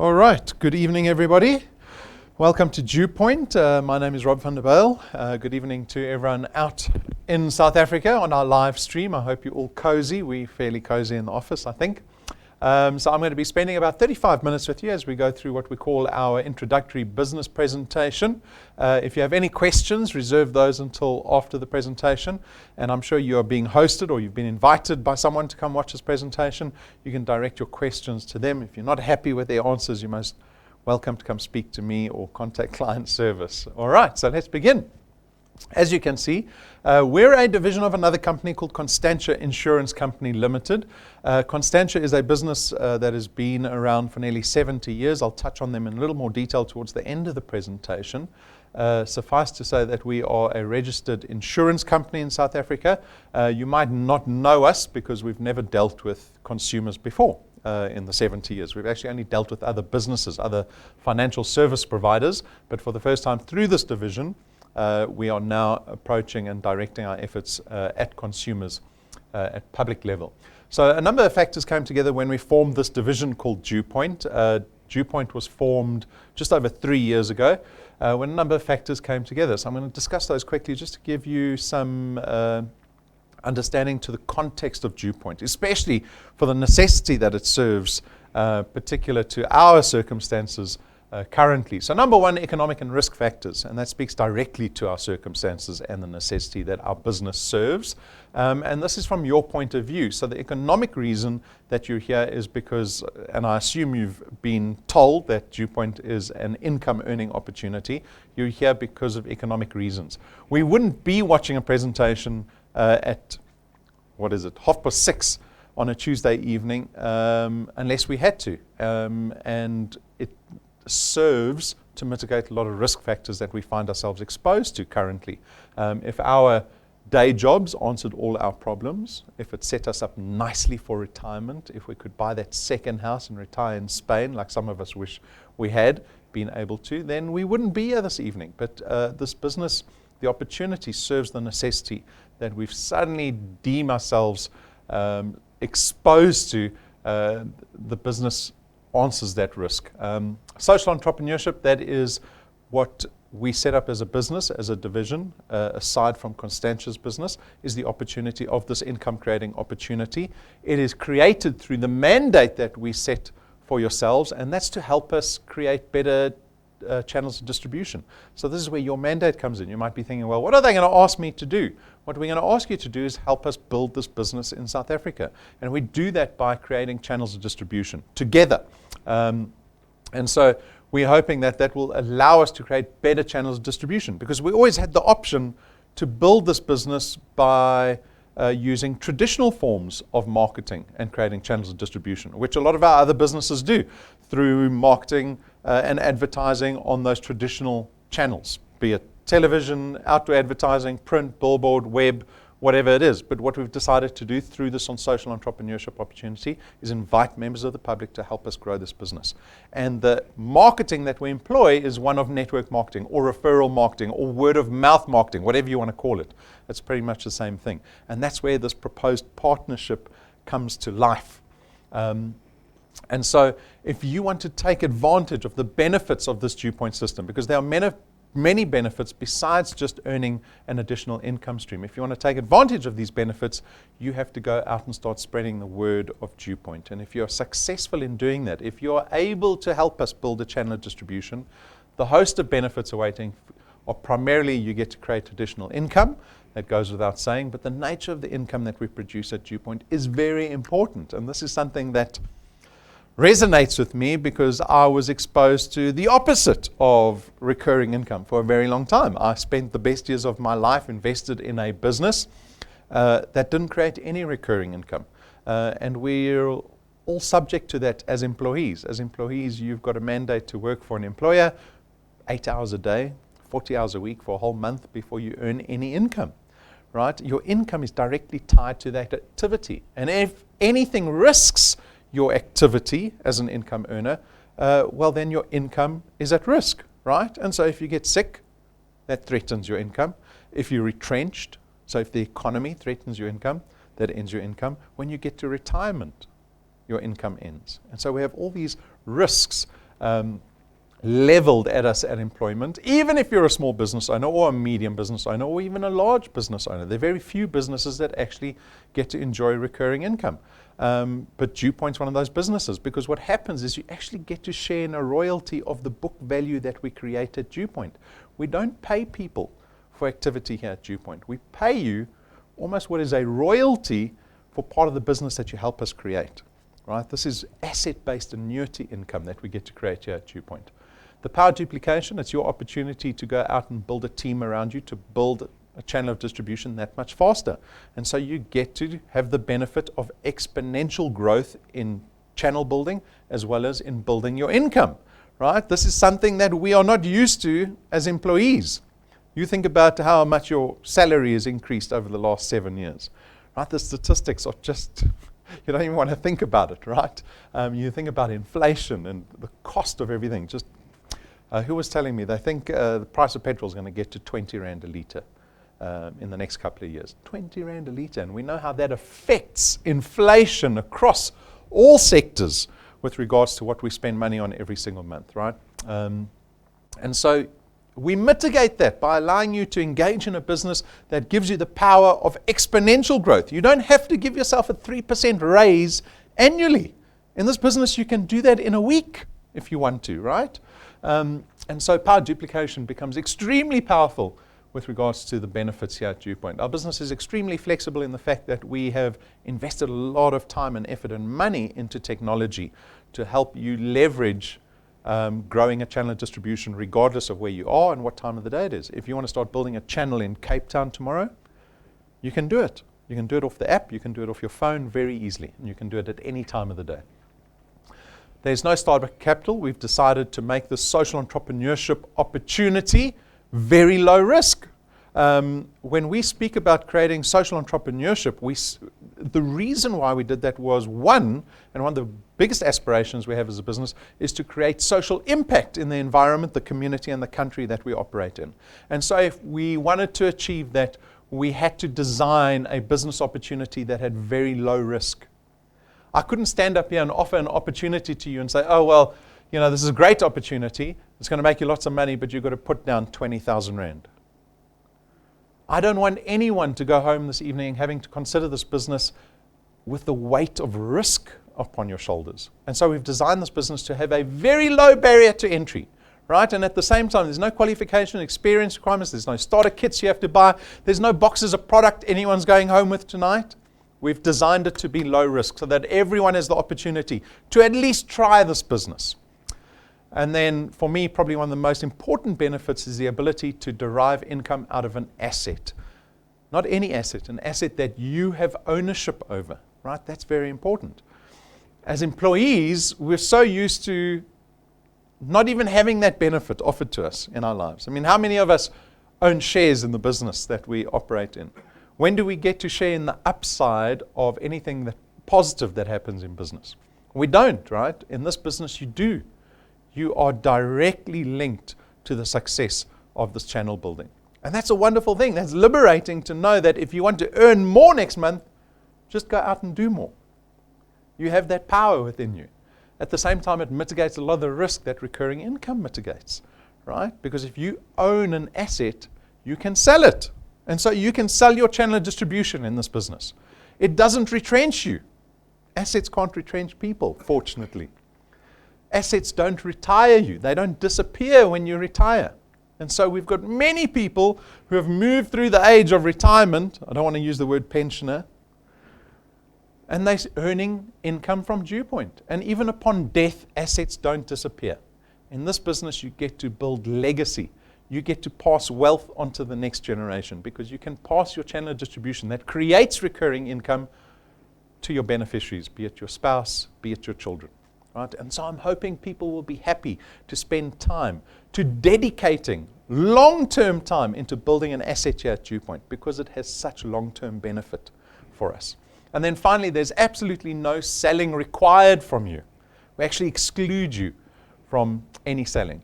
All right, good evening everybody. Welcome to DuePoint. My name is Rob van der Bijl. Good evening to everyone out in South Africa on our live stream. I hope you're all cozy. We're fairly cozy in the office, I think. So I'm going to be spending about 35 minutes with you as we go through what we call our introductory business presentation. If you have any questions, reserve those until after the presentation. And I'm sure you are being hosted or you've been invited by someone to come watch this presentation. You can direct your questions to them. If you're not happy with their answers, you're most welcome to come speak to me or contact client service. All right, so let's begin. As you can see, we're a division of another company called Constantia Insurance Company Limited. Constantia is a business that has been around for nearly 70 years. I'll touch on them in a little more detail towards the end of the presentation. Suffice to say that we are a registered insurance company in South Africa. You might not know us because we've never dealt with consumers before. In the 70 years. We've actually only dealt with other businesses, other financial service providers, but for the first time through this division, we are now approaching and directing our efforts at consumers at public level. So a number of factors came together when we formed this division called DuePoint. DuePoint was formed just over 3 years ago when a number of factors came together. So I'm going to discuss those quickly just to give you some understanding to the context of DuePoint, especially for the necessity that it serves, particular to our circumstances currently. So number one, economic and risk factors, and that speaks directly to our circumstances and the necessity that our business serves. And this is from your point of view. So the economic reason that you're here is because, and I assume you've been told that DuePoint is an income earning opportunity, you're here because of economic reasons. We wouldn't be watching a presentation at, 6:30 on a Tuesday evening, unless we had to. And it serves to mitigate a lot of risk factors that we find ourselves exposed to currently. If our day jobs answered all our problems, if it set us up nicely for retirement, if we could buy that second house and retire in Spain, like some of us wish we had been able to, then we wouldn't be here this evening. But this business, the opportunity serves the necessity that we've suddenly deemed ourselves exposed to. The business answers that risk. Social entrepreneurship, that is what we set up as a business, as a division, aside from Constantia's business, is the opportunity of this income creating opportunity. It is created through the mandate that we set for yourselves, and that's to help us create better channels of distribution. So this is where your mandate comes in. You might be thinking, well, what are they going to ask me to do? What we're going to ask you to do is help us build this business in South Africa. And we do that by creating channels of distribution together. And so we're hoping that that will allow us to create better channels of distribution, because we always had the option to build this business by using traditional forms of marketing and creating channels of distribution, which a lot of our other businesses do through marketing and advertising on those traditional channels, be it television, outdoor advertising, print, billboard, web, whatever it is. But what we've decided to do through this on social entrepreneurship opportunity is invite members of the public to help us grow this business. And the marketing that we employ is one of network marketing or referral marketing or word of mouth marketing, whatever you want to call it. It's pretty much the same thing. And that's where this proposed partnership comes to life. And so if you want to take advantage of the benefits of this DuePoint system, because there are many benefits besides just earning an additional income stream. If you want to take advantage of these benefits, you have to go out and start spreading the word of DuePoint. And if you're successful in doing that, if you're able to help us build a channel of distribution, the host of benefits awaiting are primarily you get to create additional income. That goes without saying, but the nature of the income that we produce at DuePoint is very important. And this is something that resonates with me because I was exposed to the opposite of recurring income for a very long time. I spent the best years of my life invested in a business that didn't create any recurring income. And we're all subject to that as employees. As employees, you've got a mandate to work for an employer 8 hours a day, 40 hours a week for a whole month before you earn any income. Right? Your income is directly tied to that activity. And if anything risks your activity as an income earner, well, then your income is at risk, right? And so if you get sick, that threatens your income. If you're retrenched, so if the economy threatens your income, that ends your income. When you get to retirement, your income ends. And so we have all these risks leveled at us at employment, even if you're a small business owner or a medium business owner or even a large business owner. There are very few businesses that actually get to enjoy recurring income. But DuePoint's one of those businesses, because what happens is you actually get to share in a royalty of the book value that we create at DuePoint. We don't pay people for activity here at DuePoint. We pay you almost what is a royalty for part of the business that you help us create. Right? This is asset-based annuity income that we get to create here at DuePoint. The power duplication, it's your opportunity to go out and build a team around you to build a channel of distribution that much faster. And so you get to have the benefit of exponential growth in channel building as well as in building your income. Right? This is something that we are not used to as employees. You think about how much your salary has increased over the last 7 years. Right? The statistics are just, you don't even want to think about it, right? You think about inflation and the cost of everything. Just who was telling me they think the price of petrol is going to get to 20 Rand a litre in the next couple of years. 20 Rand a litre. And we know how that affects inflation across all sectors with regards to what we spend money on every single month, right? And so we mitigate that by allowing you to engage in a business that gives you the power of exponential growth. You don't have to give yourself a 3% raise annually. In this business, you can do that in a week if you want to, right? And so power duplication becomes extremely powerful with regards to the benefits here at DuePoint. Our business is extremely flexible in the fact that we have invested a lot of time and effort and money into technology to help you leverage growing a channel of distribution regardless of where you are and what time of the day it is. If you want to start building a channel in Cape Town tomorrow, you can do it. You can do it off the app, you can do it off your phone very easily, and you can do it at any time of the day. There's no startup capital. We've decided to make this social entrepreneurship opportunity very low risk. When we speak about creating social entrepreneurship, the reason why we did that was one of the biggest aspirations we have as a business is to create social impact in the environment, the community, and the country that we operate in. And so if we wanted to achieve that, we had to design a business opportunity that had very low risk. I couldn't stand up here and offer an opportunity to you and say, oh, well, you know, this is a great opportunity. It's going to make you lots of money, but you've got to put down 20,000 Rand. I don't want anyone to go home this evening having to consider this business with the weight of risk upon your shoulders. And so we've designed this business to have a very low barrier to entry, right? And at the same time, there's no qualification, experience requirements. There's no starter kits you have to buy. There's no boxes of product anyone's going home with tonight. We've designed it to be low risk so that everyone has the opportunity to at least try this business. And then for me, probably one of the most important benefits is the ability to derive income out of an asset. Not any asset, an asset that you have ownership over, right? That's very important. As employees, we're so used to not even having that benefit offered to us in our lives. I mean, how many of us own shares in the business that we operate in? When do we get to share in the upside of anything that positive that happens in business? We don't, right? In this business, you do. You are directly linked to the success of this channel building. And that's a wonderful thing. That's liberating to know that if you want to earn more next month, just go out and do more. You have that power within you. At the same time, it mitigates a lot of the risk that recurring income mitigates, right? Because if you own an asset, you can sell it. And so you can sell your channel of distribution in this business. It doesn't retrench you. Assets can't retrench people, fortunately. Assets don't retire you. They don't disappear when you retire. And so we've got many people who have moved through the age of retirement. I don't want to use the word pensioner. And they're earning income from DuePoint. And even upon death, assets don't disappear. In this business, you get to build legacy. You get to pass wealth onto the next generation because you can pass your channel of distribution that creates recurring income to your beneficiaries, be it your spouse, be it your children. Right? And so I'm hoping people will be happy to spend time, to dedicating long-term time into building an asset here at DuePoint because it has such long-term benefit for us. And then finally, there's absolutely no selling required from you. We actually exclude you from any selling.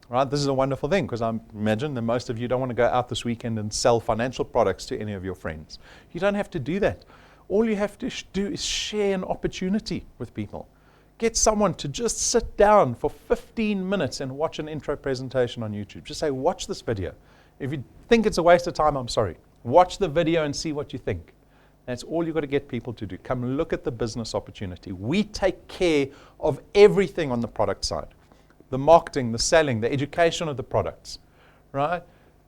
Right? This is a wonderful thing because I imagine that most of you don't want to go out this weekend and sell financial products to any of your friends. You don't have to do that. All you have to do is share an opportunity with people. Get someone to just sit down for 15 minutes and watch an intro presentation on YouTube. Just say, watch this video. If you think it's a waste of time, I'm sorry. Watch the video and see what you think. That's all you've got to get people to do. Come look at the business opportunity. We take care of everything on the product side. The marketing, the selling, the education of the products, right?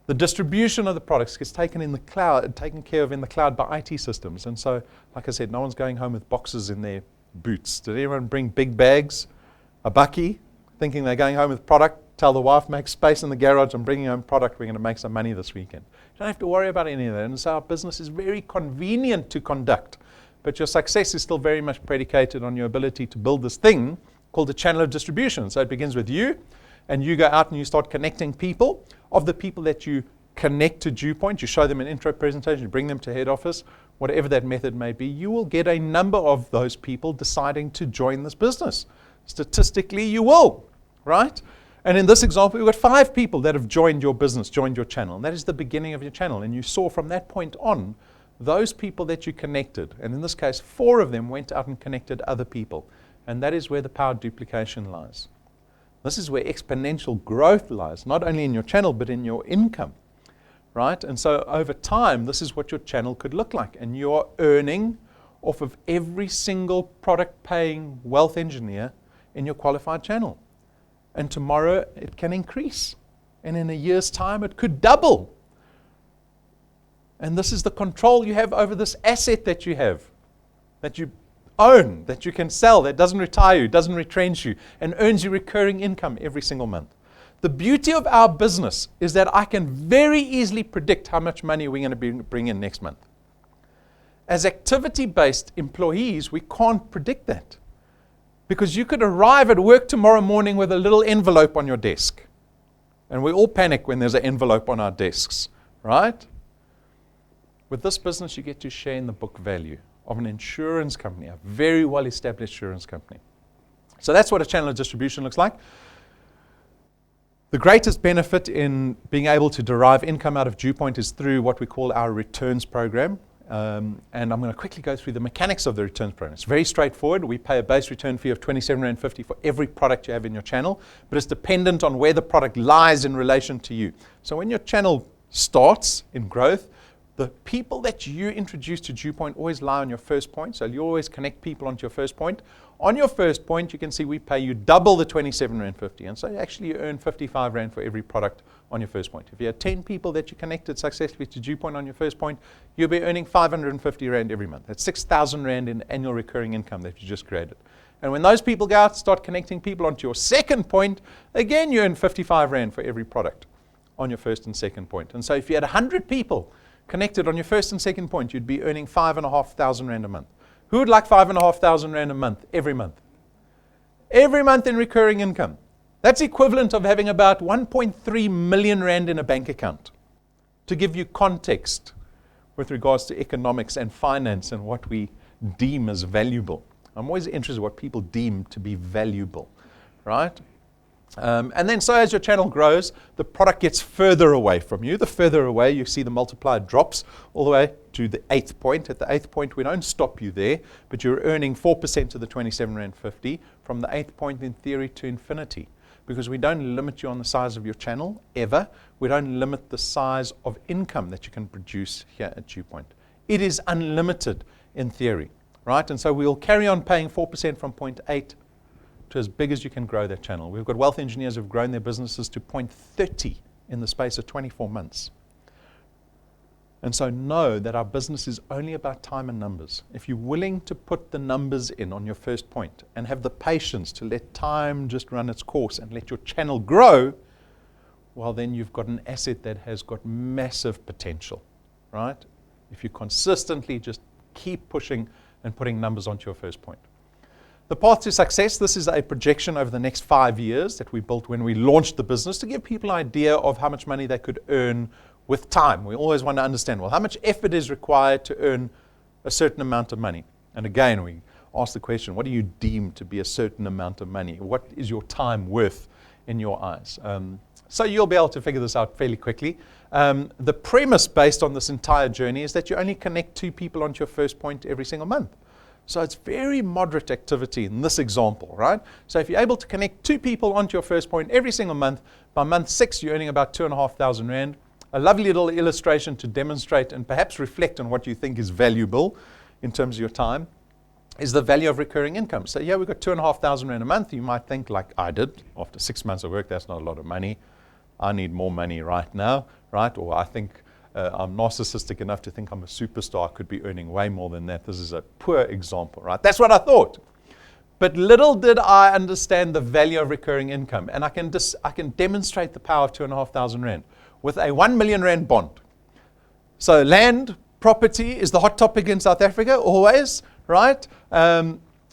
The distribution of the products gets taken in the cloud, taken care of in the cloud by IT systems. And so, like I said, no one's going home with boxes in their boots. Did anyone bring big bags, a bucky, thinking they're going home with product? Tell the wife, make space in the garage, I'm bringing home product, we're going to make some money this weekend. You don't have to worry about any of that. And so our business is very convenient to conduct. But your success is still very much predicated on your ability to build this thing called the channel of distribution. So it begins with you, and you go out and you start connecting people. Of the people that you connect to DuePoint, you show them an intro presentation, you bring them to head office, whatever that method may be, you will get a number of those people deciding to join this business. Statistically, you will, right? And in this example, we've got 5 people that have joined your business, joined your channel. And that is the beginning of your channel. And you saw from that point on, those people that you connected, and in this case, 4 of them went out and connected other people. And that is where the power of duplication lies. This is where exponential growth lies, not only in your channel, but in your income, right? And so over time, this is what your channel could look like. And you're earning off of every single product-paying wealth engineer in your qualified channel. And tomorrow it can increase. And in a year's time it could double. And this is the control you have over this asset that you have, that you own, that you can sell, that doesn't retire you, doesn't retrench you, and earns you recurring income every single month. The beauty of our business is that I can very easily predict how much money we're going to bring in next month. As activity-based employees, we can't predict that. Because you could arrive at work tomorrow morning with a little envelope on your desk. And we all panic when there's an envelope on our desks, right? With this business, you get to share in the book value of an insurance company, a very well-established insurance company. So that's what a channel of distribution looks like. The greatest benefit in being able to derive income out of DuePoint is through what we call our returns program. And I'm going to quickly go through the mechanics of the returns program. It's very straightforward. We pay a base return fee of £27.50 for every product you have in your channel, but it's dependent on where the product lies in relation to you. So when your channel starts in growth, the people that you introduce to DuePoint always lie on your first point. So you always connect people onto your first point. On your first point, you can see we pay you double the £27.50. And so actually you earn £55 for every product on your first point. If you had 10 people that you connected successfully to DuePoint on your first point, you'll be earning £550 every month. That's £6,000 in annual recurring income that you just created. And when those people go out, start connecting people onto your second point, again you earn £55 for every product on your first and second point. And so if you had 100 people connected on your first and second point, you'd be earning £5,500 a month. Who would like £5,500 a month every month? Every month in recurring income. That's equivalent of having about 1.3 million rand in a bank account. To give you context with regards to economics and finance and what we deem as valuable. I'm always interested in what people deem to be valuable, right? And then so as your channel grows, the product gets further away from you. The further away, you see the multiplier drops all the way to the 8th point. At the 8th point, we don't stop you there, but you're earning 4% of the £27.50 from the 8th point in theory to infinity. Because we don't limit you on the size of your channel, ever. We don't limit the size of income that you can produce here at DuePoint. It is unlimited in theory, right? And so we'll carry on paying 4% from point 8 to as big as you can grow that channel. We've got wealth engineers who've grown their businesses to point 30 in the space of 24 months. And so know that our business is only about time and numbers. If you're willing to put the numbers in on your first point and have the patience to let time just run its course and let your channel grow, well, then you've got an asset that has got massive potential, right? If you consistently just keep pushing and putting numbers onto your first point. The path to success, this is a projection over the next 5 years that we built when we launched the business to give people an idea of how much money they could earn with time. We always want to understand, well, how much effort is required to earn a certain amount of money? And again, we ask the question, what do you deem to be a certain amount of money? What is your time worth in your eyes? So you'll be able to figure this out fairly quickly. The premise based on this entire journey is that you only connect 2 people onto your first point every single month. So it's very moderate activity in this example, right? So if you're able to connect 2 people onto your first point every single month, by month 6 you're earning about 2,500 rand. A lovely little illustration to demonstrate and perhaps reflect on what you think is valuable in terms of your time is the value of recurring income. So yeah, we've got 2,500 rand a month. You might think, like I did, after 6 months of work, that's not a lot of money. I need more money right now, right? Or I think I'm narcissistic enough to think I'm a superstar. I could be earning way more than that. This is a poor example, right? That's what I thought. But little did I understand the value of recurring income. And I can demonstrate the power of 2,500 rand with a 1 million rand bond. So land, property is the hot topic in South Africa, always, right?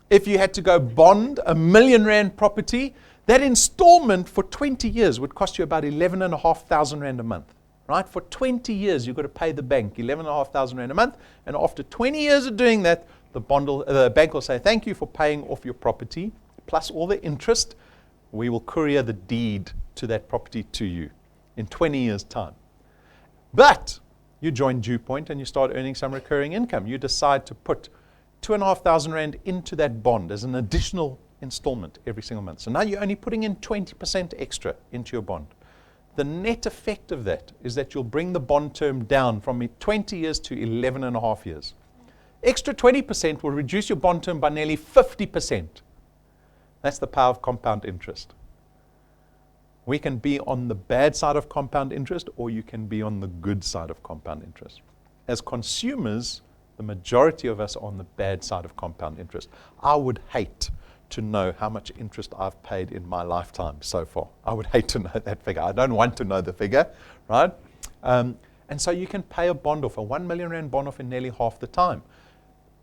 If you had to go bond a 1 million rand property, that installment for 20 years would cost you about 11,500 rand a month, right? For 20 years, you've got to pay the bank 11,500 rand a month. And after 20 years of doing that, the bank will say, thank you for paying off your property, plus all the interest. We will courier the deed to that property to you in 20 years' time. But you join DuePoint and you start earning some recurring income. You decide to put 2,500 rand into that bond as an additional installment every single month. So now you're only putting in 20% extra into your bond. The net effect of that is that you'll bring the bond term down from 20 years to 11 and a half years. Extra 20% will reduce your bond term by nearly 50%. That's the power of compound interest. We can be on the bad side of compound interest, or you can be on the good side of compound interest. As consumers, the majority of us are on the bad side of compound interest. I would hate to know how much interest I've paid in my lifetime so far. I would hate to know that figure. I don't want to know the figure, right? And so you can pay a bond off, a 1 million rand bond off in nearly half the time.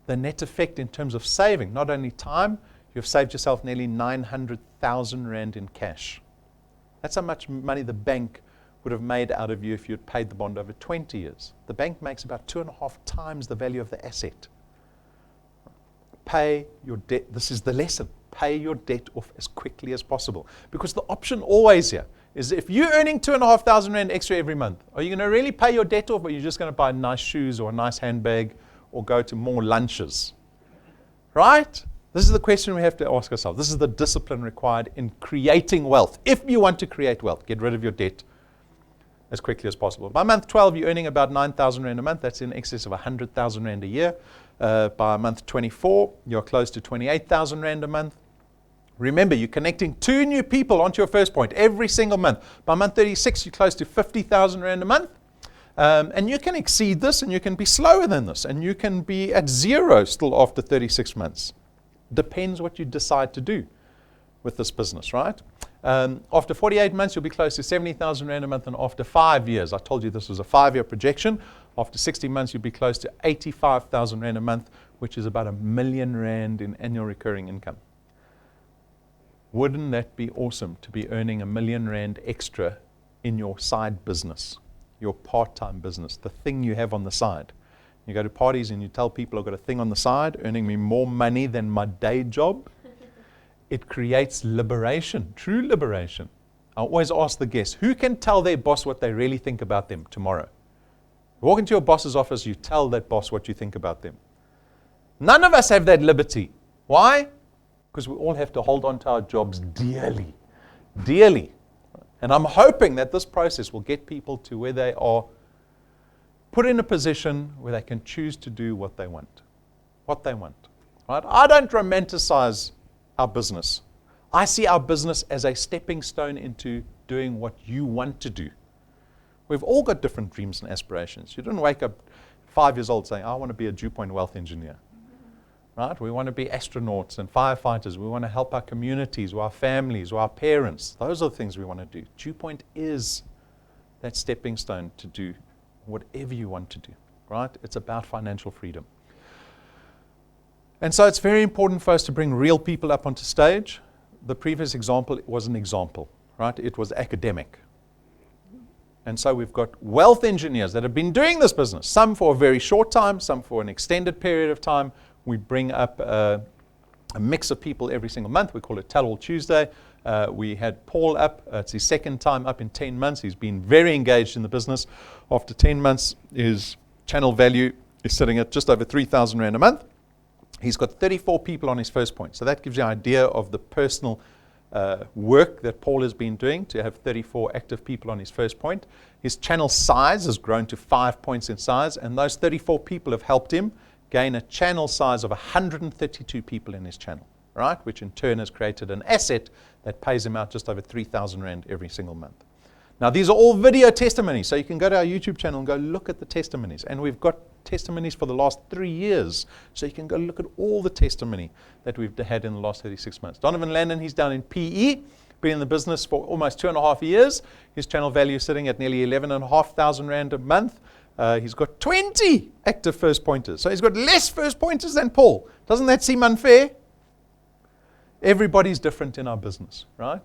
The net effect in terms of saving, not only time, you've saved yourself nearly 900,000 rand in cash. That's how much money the bank would have made out of you if you had paid the bond over 20 years. The bank makes about 2.5 times the value of the asset. Pay your debt. This is the lesson. Pay your debt off as quickly as possible. Because the option always here is if you're earning 2,500 rand extra every month, are you going to really pay your debt off, or are you just going to buy nice shoes or a nice handbag or go to more lunches? Right? This is the question we have to ask ourselves. This is the discipline required in creating wealth. If you want to create wealth, get rid of your debt as quickly as possible. By month 12, you're earning about 9,000 rand a month. That's in excess of 100,000 rand a year. By month 24, you're close to 28,000 rand a month. Remember, you're connecting 2 new people onto your first point every single month. By month 36, you're close to 50,000 rand a month. And you can exceed this, and you can be slower than this, and you can be at 0 still after 36 months. Depends what you decide to do with this business, right? After 48 months, you'll be close to 70,000 rand a month, and after 5 years, I told you this was a 5-year projection, after 60 months, you'll be close to 85,000 rand a month, which is about 1 million rand in annual recurring income. Wouldn't that be awesome to be earning 1 million rand extra in your side business, your part-time business, the thing you have on the side? You go to parties and you tell people, I've got a thing on the side, earning me more money than my day job. It creates liberation, true liberation. I always ask the guests, who can tell their boss what they really think about them tomorrow? You walk into your boss's office, you tell that boss what you think about them. None of us have that liberty. Why? Because we all have to hold on to our jobs dearly, dearly. And I'm hoping that this process will get people to where they are put in a position where they can choose to do what they want. What they want. Right? I don't romanticize our business. I see our business as a stepping stone into doing what you want to do. We've all got different dreams and aspirations. You didn't wake up 5 years old saying, I want to be a DuePoint wealth engineer. Right? We want to be astronauts and firefighters. We want to help our communities, or our families, or our parents. Those are the things we want to do. DuePoint is that stepping stone to do whatever you want to do. Right? It's about financial freedom. And so it's very important for us to bring real people up onto stage. The previous example was an example. Right? It was academic. And so we've got wealth engineers that have been doing this business, some for a very short time, some for an extended period of time. We bring up a mix of people every single month. We call it Tell All Tuesday. We had Paul up. It's his second time up in 10 months. He's been very engaged in the business. After 10 months, his channel value is sitting at just over 3,000 Rand a month. He's got 34 people on his first point. So that gives you an idea of the personal work that Paul has been doing to have 34 active people on his first point. His channel size has grown to 5 points in size, and those 34 people have helped him gain a channel size of 132 people in his channel, right? Which in turn has created an asset that pays him out just over 3,000 Rand every single month. Now, these are all video testimonies, so you can go to our YouTube channel and go look at the testimonies. And we've got testimonies for the last 3 years, so you can go look at all the testimony that we've had in the last 36 months. Donovan Landon, he's down in PE, been in the business for almost 2.5 years. His channel value is sitting at nearly 11,500 Rand a month. He's got 20 active first pointers, so he's got less first pointers than Paul. Doesn't that seem unfair? Everybody's different in our business, right?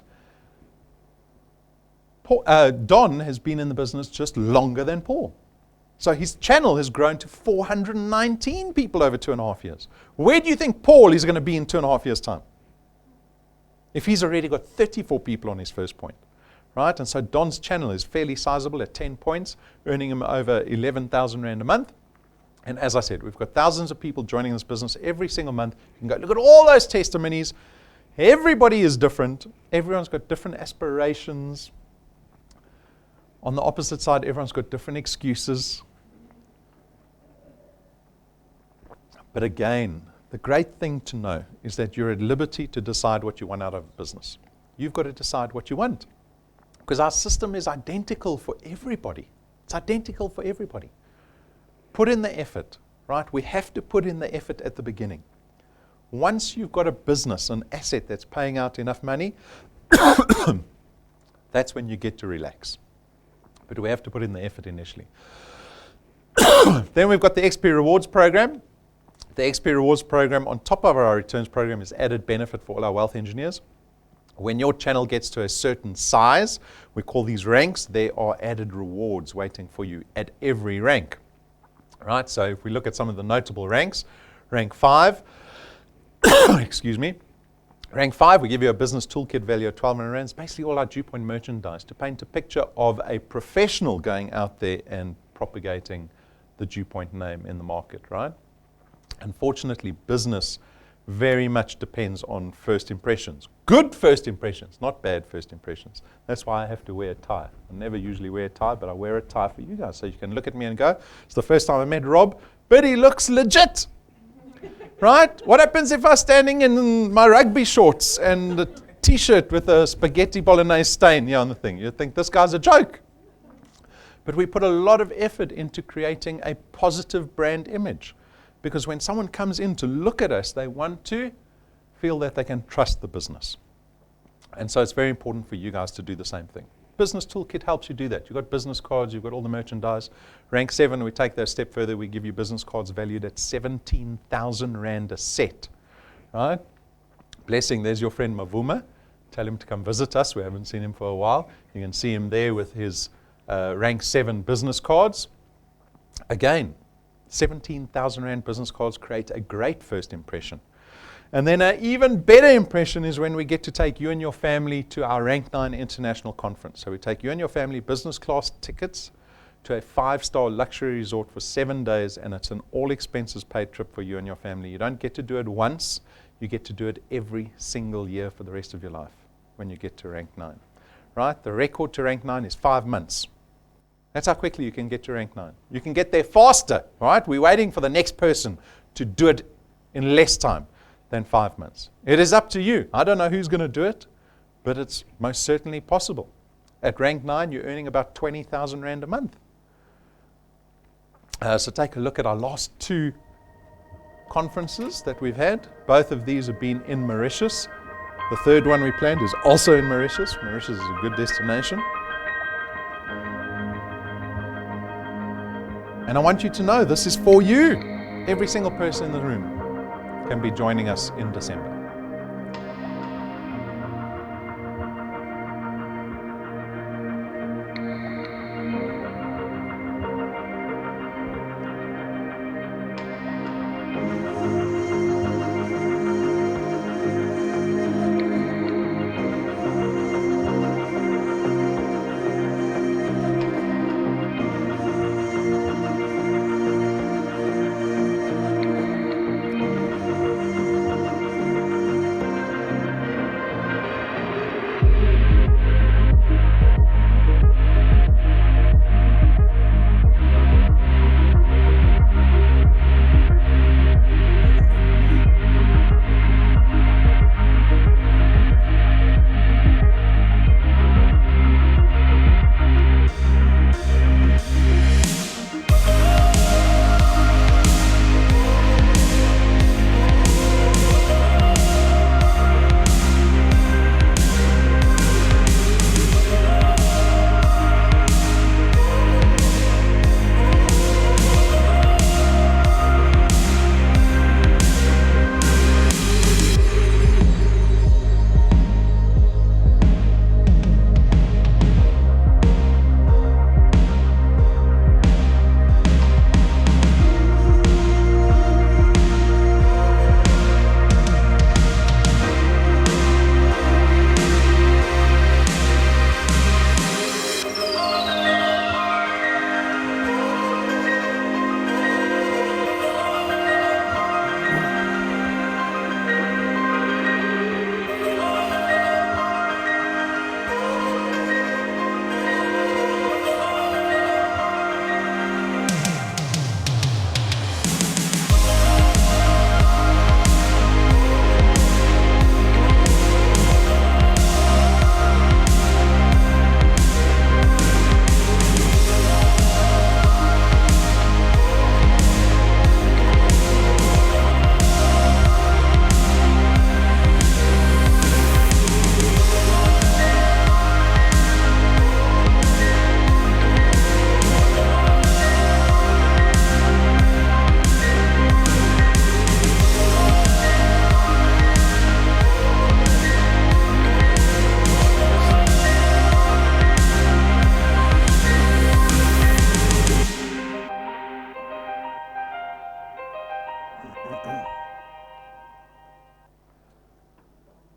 Don has been in the business just longer than Paul. So his channel has grown to 419 people over 2.5 years. Where do you think Paul is going to be in 2.5 years' time? If he's already got 34 people on his first point, right? And so Don's channel is fairly sizable at 10 points, earning him over 11,000 Rand a month. And as I said, we've got thousands of people joining this business every single month. You can go look at all those testimonies. Everybody is different. Everyone's got different aspirations. On the opposite side, everyone's got different excuses. But again, the great thing to know is that you're at liberty to decide what you want out of business. You've got to decide what you want. Because our system is identical for everybody. It's identical for everybody. Put in the effort, right? We have to put in the effort at the beginning. Once you've got a business, an asset that's paying out enough money, that's when you get to relax. But we have to put in the effort initially. Then we've got the XP Rewards program. The XP Rewards program, on top of our returns program, is added benefit for all our wealth engineers. When your channel gets to a certain size, we call these ranks, there are added rewards waiting for you at every rank. Right? So if we look at some of the notable ranks, rank 5, excuse me, rank 5, we give you a business toolkit value of 1,200 Rand. It's basically all our DuePoint merchandise to paint a picture of a professional going out there and propagating the DuePoint name in the market, right? Unfortunately, business very much depends on first impressions. Good first impressions, not bad first impressions. That's why I have to wear a tie. I never usually wear a tie, but I wear a tie for you guys so you can look at me and go, it's the first time I met Rob, but he looks legit. Right? What happens if I was standing in my rugby shorts and a t-shirt with a spaghetti bolognese stain here on the thing? You'd think this guy's a joke. But we put a lot of effort into creating a positive brand image. Because when someone comes in to look at us, they want to feel that they can trust the business. And so it's very important for you guys to do the same thing. Business Toolkit helps you do that. You've got business cards, you've got all the merchandise. Rank 7, we take that a step further. We give you business cards valued at 17,000 Rand a set. Right? Blessing, there's your friend Mavuma. Tell him to come visit us. We haven't seen him for a while. You can see him there with his Rank 7 business cards. Again, 17,000 Rand business cards create a great first impression. And then an even better impression is when we get to take you and your family to our Rank 9 International Conference. So we take you and your family business class tickets to a 5-star luxury resort for 7 days, and it's an all expenses paid trip for you and your family. You don't get to do it once, you get to do it every single year for the rest of your life when you get to Rank 9. Right? The record to Rank 9 is 5 months. That's how quickly you can get to Rank 9. You can get there faster, right? We're waiting for the next person to do it in less time than 5 months. It is up to you. I don't know who's going to do it, but it's most certainly possible. At Rank 9, you're earning about 20,000 Rand a month. So take a look at our last 2 conferences that we've had. Both of these have been in Mauritius. The third one we planned is also in Mauritius. Mauritius is a good destination. And I want you to know this is for you. Every single person in the room can be joining us in December.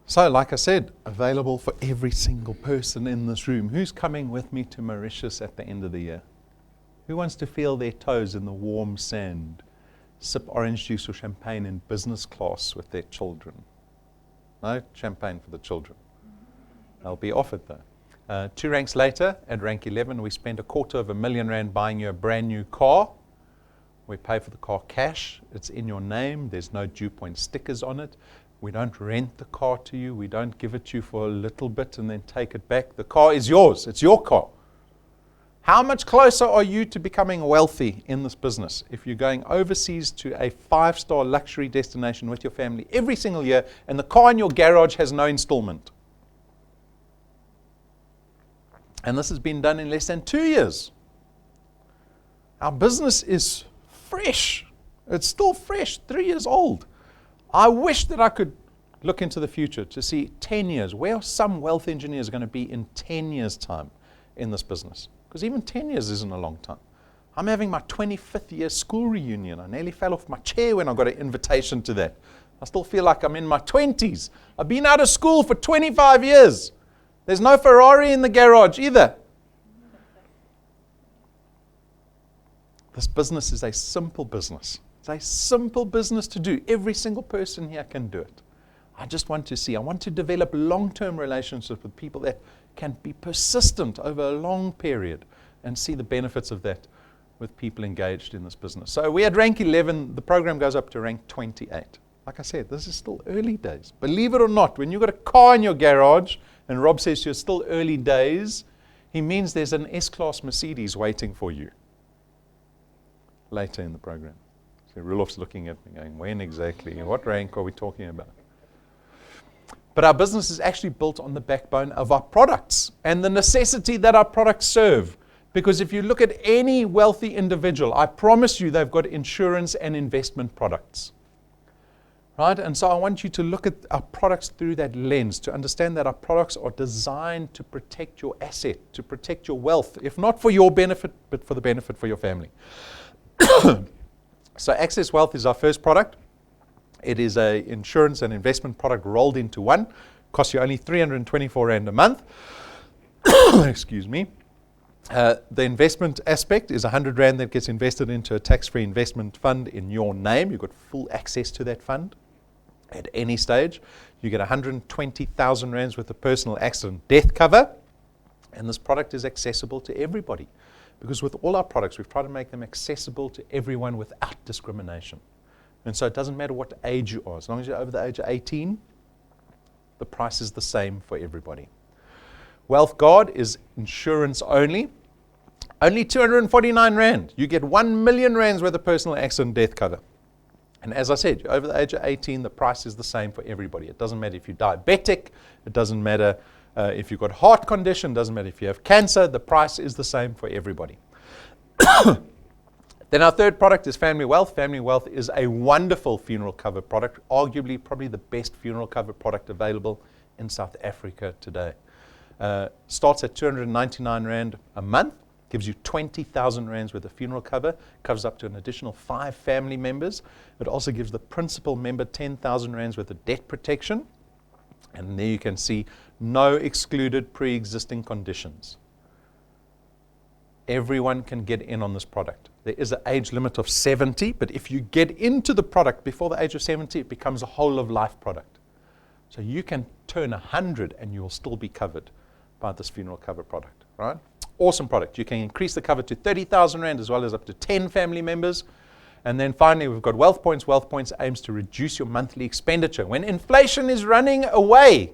So, like I said, available for every single person in this room. Who's coming with me to Mauritius at the end of the year? Who wants to feel their toes in the warm sand, sip orange juice or champagne in business class with their children? No champagne for the children. They'll be offered though. 2 ranks later, at rank 11, we spent R250,000 buying you a brand new car. We pay for the car cash. It's in your name. There's no DuePoint stickers on it. We don't rent the car to you. We don't give it to you for a little bit and then take it back. The car is yours. It's your car. How much closer are you to becoming wealthy in this business if you're going overseas to a 5-star luxury destination with your family every single year and the car in your garage has no installment? And this has been done in less than 2 years. Our business is fresh. It's still fresh, 3 years old. I wish that I could look into the future to see 10 years. Where are some wealth engineers going to be in 10 years' time in this business? Because even 10 years isn't a long time. I'm having my 25th year school reunion. I nearly fell off my chair when I got an invitation to that. I still feel like I'm in my 20s. I've been out of school for 25 years. There's no Ferrari in the garage either. This business is a simple business. It's a simple business to do. Every single person here can do it. I want to develop long-term relationships with people that can be persistent over a long period and see the benefits of that with people engaged in this business. So we're at rank 11. The program goes up to rank 28. Like I said, this is still early days. Believe it or not, when you've got a car in your garage and Rob says to you, it's still early days, he means there's an S-Class Mercedes waiting for you later in the program. So Rulof's looking at me going, when exactly? What rank are we talking about? But our business is actually built on the backbone of our products and the necessity that our products serve. Because if you look at any wealthy individual, I promise you they've got insurance and investment products. Right? And so I want you to look at our products through that lens, to understand that our products are designed to protect your asset, to protect your wealth, if not for your benefit, but for the benefit for your family. So Access Wealth is our first product. It is an insurance and investment product rolled into one. Costs you only 324 Rand a month. Excuse me. The investment aspect is 100 Rand that gets invested into a tax-free investment fund in your name. You've got full access to that fund at any stage. You get 120,000 Rands worth of personal accident death cover. And this product is accessible to everybody. Because with all our products, we've tried to make them accessible to everyone without discrimination. And so it doesn't matter what age you are. As long as you're over the age of 18, the price is the same for everybody. Wealth Guard is insurance only. Only 249 Rand. You get 1 million Rands worth of personal accident death cover. And as I said, you're over the age of 18, the price is the same for everybody. It doesn't matter if you're diabetic. It doesn't matter if you've got heart condition, doesn't matter if you have cancer, the price is the same for everybody. Then our third product is Family Wealth. Family Wealth is a wonderful funeral cover product, arguably probably the best funeral cover product available in South Africa today. Starts at 299 Rand a month, gives you 20,000 Rands worth of funeral cover, covers up to an additional 5 family members. It also gives the principal member 10,000 Rands worth of debt protection. And there you can see no excluded pre-existing conditions. Everyone can get in on this product. There is an age limit of 70, but if you get into the product before the age of 70, it becomes a whole of life product. So you can turn 100 and you will still be covered by this funeral cover product, right? Awesome product. You can increase the cover to 30,000 Rand as well as up to 10 family members. And then finally, we've got Wealth Points. Wealth Points aims to reduce your monthly expenditure. When inflation is running away,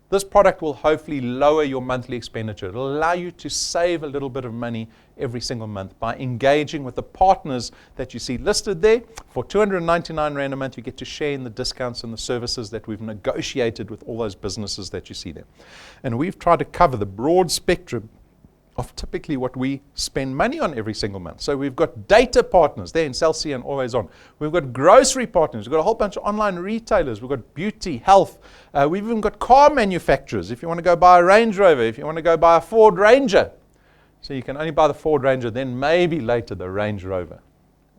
this product will hopefully lower your monthly expenditure. It will allow you to save a little bit of money every single month by engaging with the partners that you see listed there. For 299 Rand a month, you get to share in the discounts and the services that we've negotiated with all those businesses that you see there. And we've tried to cover the broad spectrum of typically what we spend money on every single month. So we've got data partners there in Cell C and Always On. We've got grocery partners. We've got a whole bunch of online retailers. We've got beauty, health. We've even got car manufacturers. If you want to go buy a Range Rover, if you want to go buy a Ford Ranger. So you can only buy the Ford Ranger, then maybe later the Range Rover.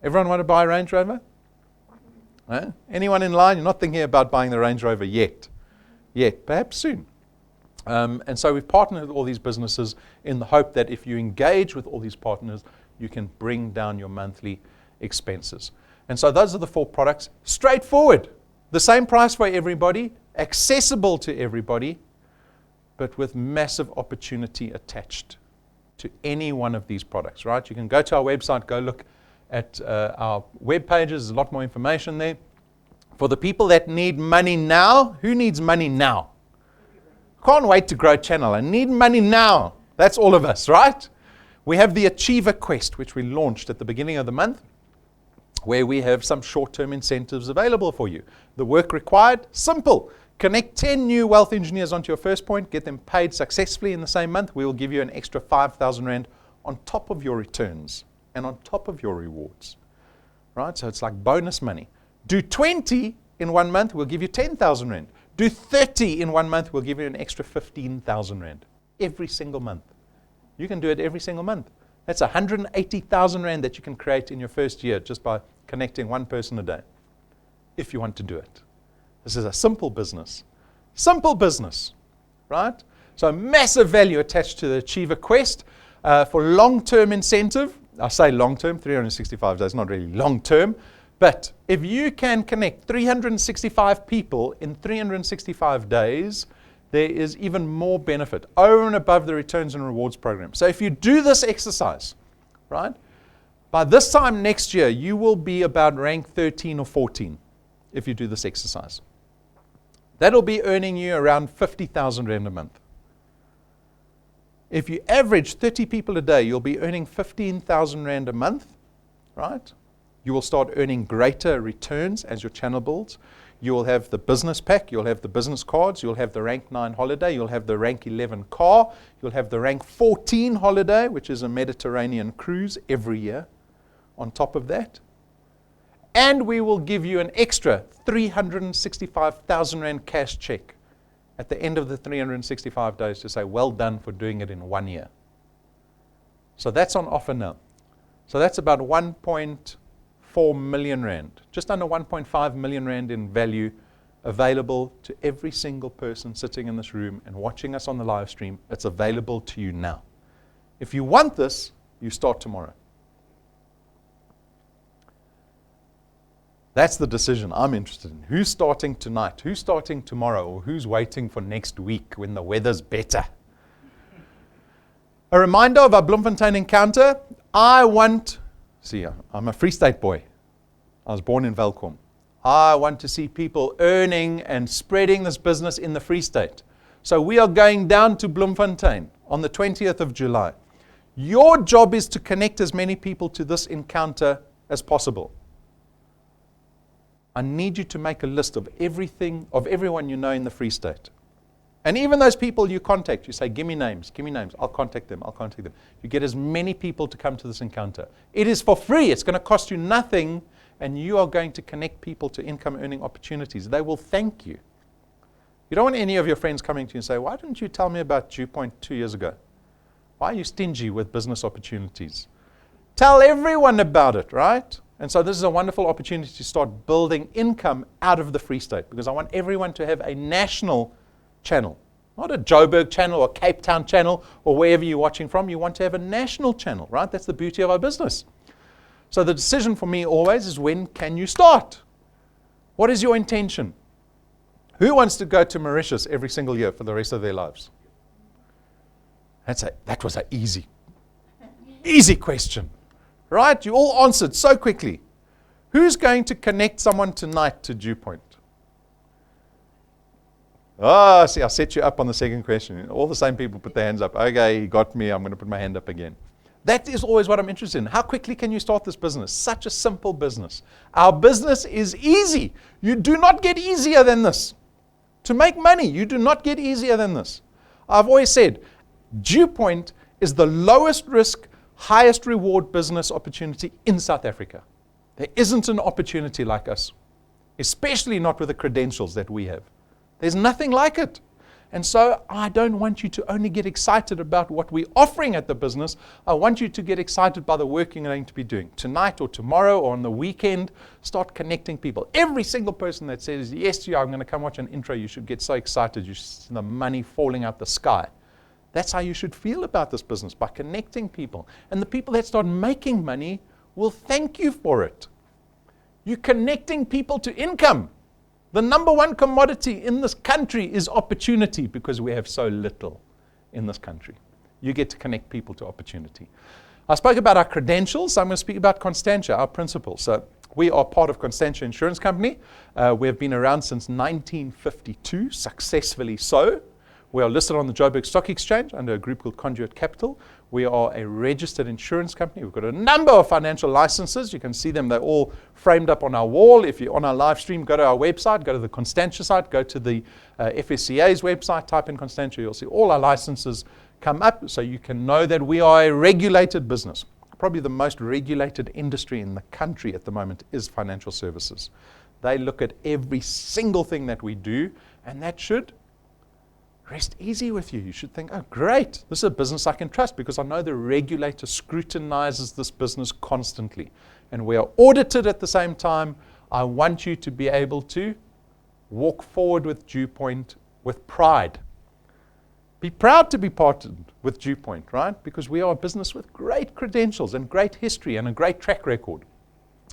Everyone want to buy a Range Rover? Anyone in line? You're not thinking about buying the Range Rover yet. Perhaps soon. And so we've partnered with all these businesses in the hope that if you engage with all these partners, you can bring down your monthly expenses. And so those are the 4 products. Straightforward. The same price for everybody, accessible to everybody, but with massive opportunity attached to any one of these products, right? You can go to our website, go look at our web pages. There's a lot more information there. For the people that need money now, who needs money now? Can't wait to grow channel. I need money now. That's all of us, right? We have the Achiever Quest, which we launched at the beginning of the month, where we have some short-term incentives available for you. The work required, simple. Connect 10 new wealth engineers onto your first point, get them paid successfully in the same month. We will give you an extra 5,000 Rand on top of your returns and on top of your rewards, right? So it's like bonus money. Do 20 in 1 month, we'll give you 10,000 Rand. Do 30 in 1 month, we'll give you an extra 15,000 Rand every single month. You can do it every single month. That's 180,000 Rand that you can create in your first year just by connecting one person a day, if you want to do it. This is a simple business, right? So massive value attached to the Achiever Quest for long-term incentive. I say long-term, 365 days, not really long-term. But if you can connect 365 people in 365 days, there is even more benefit over and above the returns and rewards program. So if you do this exercise, right, by this time next year, you will be about rank 13 or 14 if you do this exercise. That'll be earning you around 50,000 Rand a month. If you average 30 people a day, you'll be earning 15,000 Rand a month, right? You will start earning greater returns as your channel builds. You will have the business pack, you'll have the business cards, you'll have the rank 9 holiday, you'll have the rank 11 car, you'll have the rank 14 holiday, which is a Mediterranean cruise every year on top of that. And we will give you an extra 365,000 Rand cash check at the end of the 365 days to say, well done for doing it in 1 year. So that's on offer now. So that's about 1.4 million Rand, just under 1.5 million Rand in value available to every single person sitting in this room and watching us on the live stream. It's available to you now. If you want this, you start tomorrow. That's the decision I'm interested in. Who's starting tonight? Who's starting tomorrow? Or who's waiting for next week when the weather's better? A reminder of our Bloemfontein encounter. I'm a Free State boy. I was born in Welkom. I want to see people earning and spreading this business in the Free State. So we are going down to Bloemfontein on the 20th of July. Your job is to connect as many people to this encounter as possible. I need you to make a list of everyone you know in the Free State. And even those people you contact, you say, give me names, I'll contact them. You get as many people to come to this encounter. It is for free, it's going to cost you nothing, and you are going to connect people to income earning opportunities. They will thank you. You don't want any of your friends coming to you and say, why didn't you tell me about DuePoint 2 years ago? Why are you stingy with business opportunities? Tell everyone about it, right? And so this is a wonderful opportunity to start building income out of the Free State, because I want everyone to have a national channel, not a Joburg channel or Cape Town channel or wherever you're watching from. You want to have a national channel, right? That's the beauty of our business. So the decision for me always is, when can you start? What is your intention? Who wants to go to Mauritius every single year for the rest of their lives? That was an easy question. Right? You all answered so quickly. Who's going to connect someone tonight to DuePoint? Oh, see, I set you up on the second question. All the same people put their hands up. Okay, he got me. I'm going to put my hand up again. That is always what I'm interested in. How quickly can you start this business? Such a simple business. Our business is easy. You do not get easier than this. To make money, you do not get easier than this. I've always said, DuePoint is the lowest risk, highest reward business opportunity in South Africa. There isn't an opportunity like us, especially not with the credentials that we have. There's nothing like it. And so I don't want you to only get excited about what we're offering at the business. I want you to get excited by the work you're going to be doing tonight or tomorrow or on the weekend. Start connecting people. Every single person that says yes to you, I'm going to come watch an intro, you should get so excited. You should see the money falling out the sky. That's how you should feel about this business, by connecting people. And the people that start making money will thank you for it. You're connecting people to income. The number one commodity in this country is opportunity, because we have so little in this country. You get to connect people to opportunity. I spoke about our credentials, so I'm going to speak about Constantia, our principles. So we are part of Constantia Insurance Company. We have been around since 1952, successfully so. We are listed on the Joburg Stock Exchange under a group called Conduit Capital. We are a registered insurance company. We've got a number of financial licenses. You can see them. They're all framed up on our wall. If you're on our live stream, go to our website, go to the Constantia site, go to the FSCA's website, type in Constantia. You'll see all our licenses come up, so you can know that we are a regulated business. Probably the most regulated industry in the country at the moment is financial services. They look at every single thing that we do, and that should rest easy with you. You should think, oh, great, this is a business I can trust, because I know the regulator scrutinizes this business constantly. And we are audited at the same time. I want you to be able to walk forward with DuePoint with pride. Be proud to be partnered with DuePoint, right? Because we are a business with great credentials and great history and a great track record.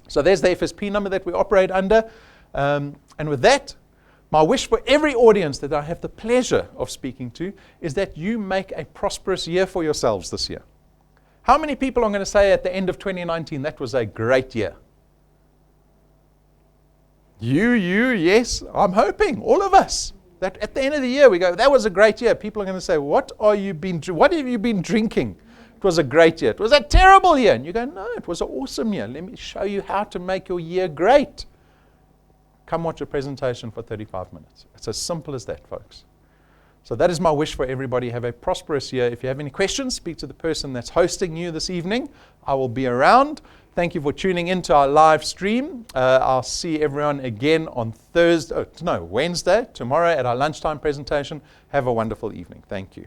So there's the FSP number that we operate under. And with that, my wish for every audience that I have the pleasure of speaking to is that you make a prosperous year for yourselves this year. How many people are going to say at the end of 2019, that was a great year? Yes, I'm hoping, all of us, that at the end of the year we go, that was a great year. People are going to say, what have you been drinking? It was a great year. It was a terrible year. And you go, no, it was an awesome year. Let me show you how to make your year great. Come watch a presentation for 35 minutes. It's as simple as that, folks. So that is my wish for everybody. Have a prosperous year. If you have any questions, speak to the person that's hosting you this evening. I will be around. Thank you for tuning into our live stream. I'll see everyone again on Wednesday, tomorrow at our lunchtime presentation. Have a wonderful evening. Thank you.